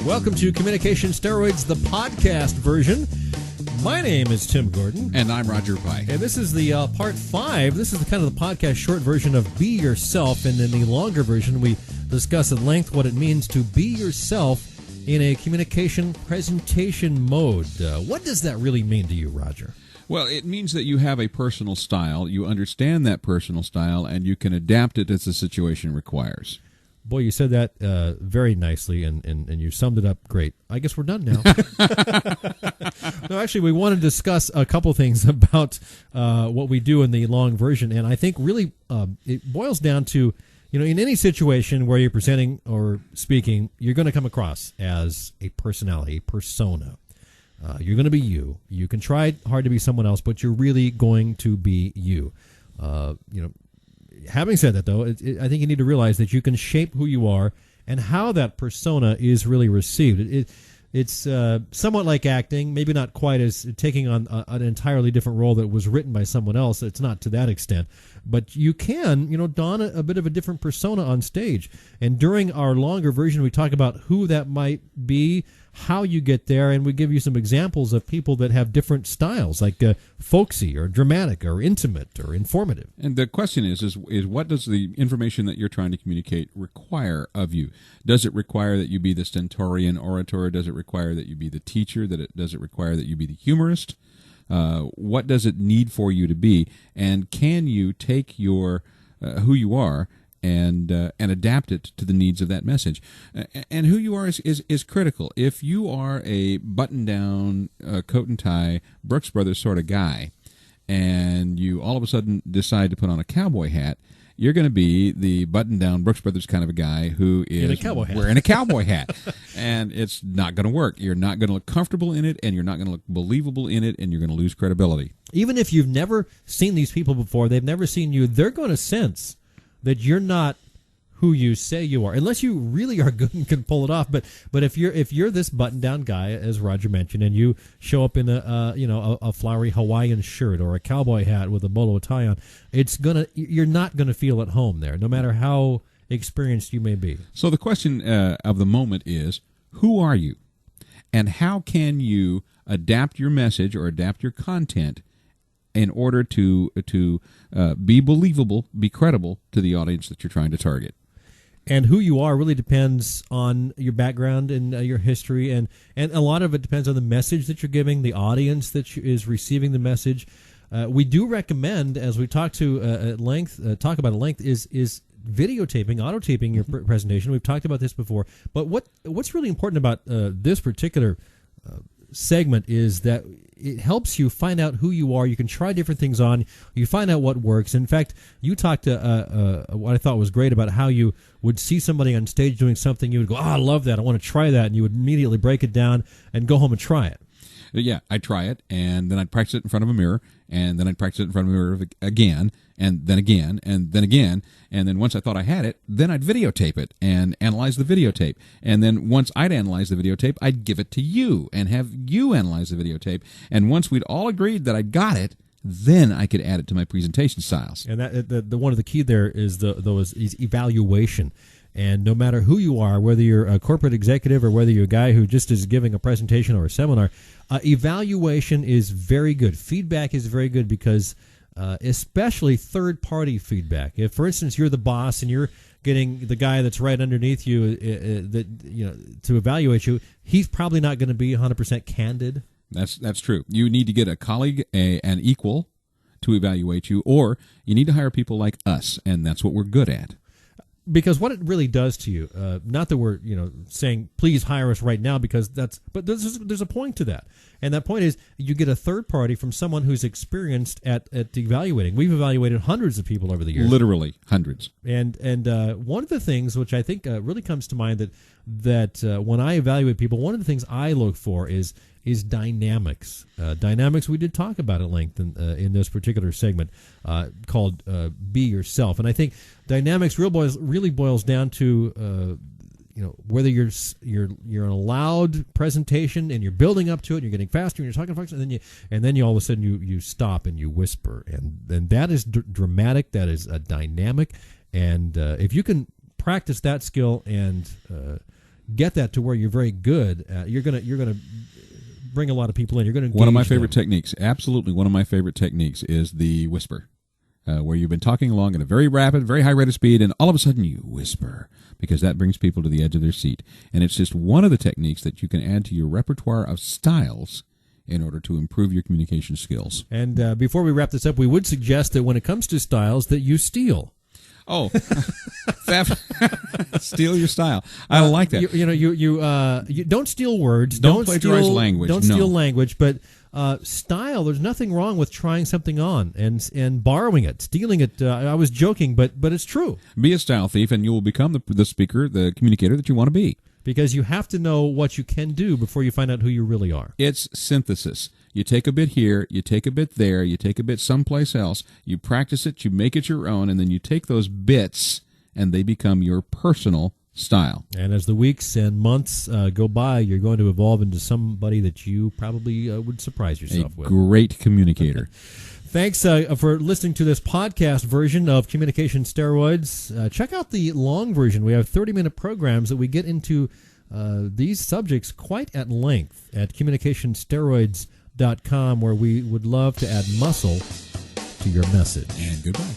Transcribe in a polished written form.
Welcome to Communication Steroids, the podcast version. My name is Tim Gordon. And I'm Roger Pike. And this is the part 5. This is the kind of the podcast short version of Be Yourself. And in the longer version, we discuss at length what it means to be yourself in a communication presentation mode. What does that really mean to you, Roger? Well, it means that you have a personal style, you understand that personal style, and you can adapt it as the situation requires. Boy, you said that very nicely, and you summed it up great. I guess we're done now. No, actually, we want to discuss a couple things about what we do in the long version, and I think really it boils down to, you know, in any situation where you're presenting or speaking, you're going to come across as a personality, a persona. You're going to be you. You can try hard to be someone else, but you're really going to be you. Having said that, though, I think you need to realize that you can shape who you are and how that persona is really received. It's somewhat like acting, maybe not quite as taking on an entirely different role that was written by someone else. It's not to that extent. But you can, don a bit of a different persona on stage. And during our longer version, we talk about who that might be, how you get there, and we give you some examples of people that have different styles, like folksy or dramatic or intimate or informative. And the question is what does the information that you're trying to communicate require of you? Does it require that you be the stentorian orator? Does it require that you be the teacher? Does it require that you be the humorist? What does it need for you to be? And can you take your who you are and adapt it to the needs of that message? And who you are is critical. If you are a button-down, coat and tie, Brooks Brothers sort of guy, and you all of a sudden decide to put on a cowboy hat, you're going to be the button-down Brooks Brothers kind of a guy who is wearing a cowboy hat. And it's not going to work. You're not going to look comfortable in it, and you're not going to look believable in it, and you're going to lose credibility. Even if you've never seen these people before, they've never seen you, they're going to sense that you're not who you say you are, unless you really are good and can pull it off. But if you're this button-down guy, as Roger mentioned, and you show up in a flowery Hawaiian shirt or a cowboy hat with a bolo tie on, you're not gonna feel at home there, no matter how experienced you may be. So the question of the moment is, who are you, and how can you adapt your message or adapt your content in order to be believable, be credible to the audience that you're trying to target? And who you are really depends on your background and your history, and a lot of it depends on the message that you're giving, the audience that is receiving the message. We do recommend, as we talk about at length, is videotaping, auto-taping your presentation. We've talked about this before, but what's really important about this particular segment is that it helps you find out who you are. You can try different things on. You find out what works. In fact, you talked what I thought was great about how you would see somebody on stage doing something. You would go, I love that. I want to try that. And you would immediately break it down and go home and try it. Yeah, I'd try it, and then I'd practice it in front of a mirror, and then I'd practice it in front of a mirror again, and then again, and then again, and then once I thought I had it, then I'd videotape it and analyze the videotape. And then once I'd analyze the videotape, I'd give it to you and have you analyze the videotape. And once we'd all agreed that I got it, then I could add it to my presentation styles. And the one of the key there is is evaluation. And no matter who you are, whether you're a corporate executive or whether you're a guy who just is giving a presentation or a seminar, evaluation is very good. Feedback is very good because especially third-party feedback. If, for instance, you're the boss and you're getting the guy that's right underneath you to evaluate you, he's probably not going to be 100% candid. That's true. You need to get a colleague, an equal, to evaluate you, or you need to hire people like us, and that's what we're good at. Because what it really does to you, not that we're saying please hire us right now, but there's a point to that, and that point is you get a third party from someone who's experienced at evaluating. We've evaluated hundreds of people over the years, literally hundreds. And one of the things which I think really comes to mind that when I evaluate people, one of the things I look for is dynamics. Dynamics we did talk about at length in this particular segment called Be Yourself. And I think dynamics really boils down to whether you're in a loud presentation and you're building up to it, and you're getting faster and you're talking faster, and then you all of a sudden you stop and you whisper, and that is dramatic. That is a dynamic, and if you can practice that skill and get that to where you're very good, you're gonna bring a lot of people in. You're going to one of my favorite techniques. Absolutely, one of my favorite techniques is the whisper. Where you've been talking along at a very rapid, very high rate of speed, and all of a sudden you whisper, because that brings people to the edge of their seat. And it's just one of the techniques that you can add to your repertoire of styles in order to improve your communication skills. And before we wrap this up, we would suggest that when it comes to styles, that you steal. Oh, steal your style. I like that. You don't steal words. Don't plagiarize language. Don't steal language, but style. There's nothing wrong with trying something on and borrowing it, stealing it. I was joking, but it's true. Be a style thief, and you will become the speaker, the communicator that you want to be. Because you have to know what you can do before you find out who you really are. It's synthesis. You take a bit here, you take a bit there, you take a bit someplace else, you practice it, you make it your own, and then you take those bits and they become your personal style. And as the weeks and months go by, you're going to evolve into somebody that you probably would surprise yourself with. A great communicator. Thanks for listening to this podcast version of Communication Steroids. Check out the long version. We have 30-minute programs that we get into these subjects quite at length at communicationsteroids.com, where we would love to add muscle to your message. And goodbye.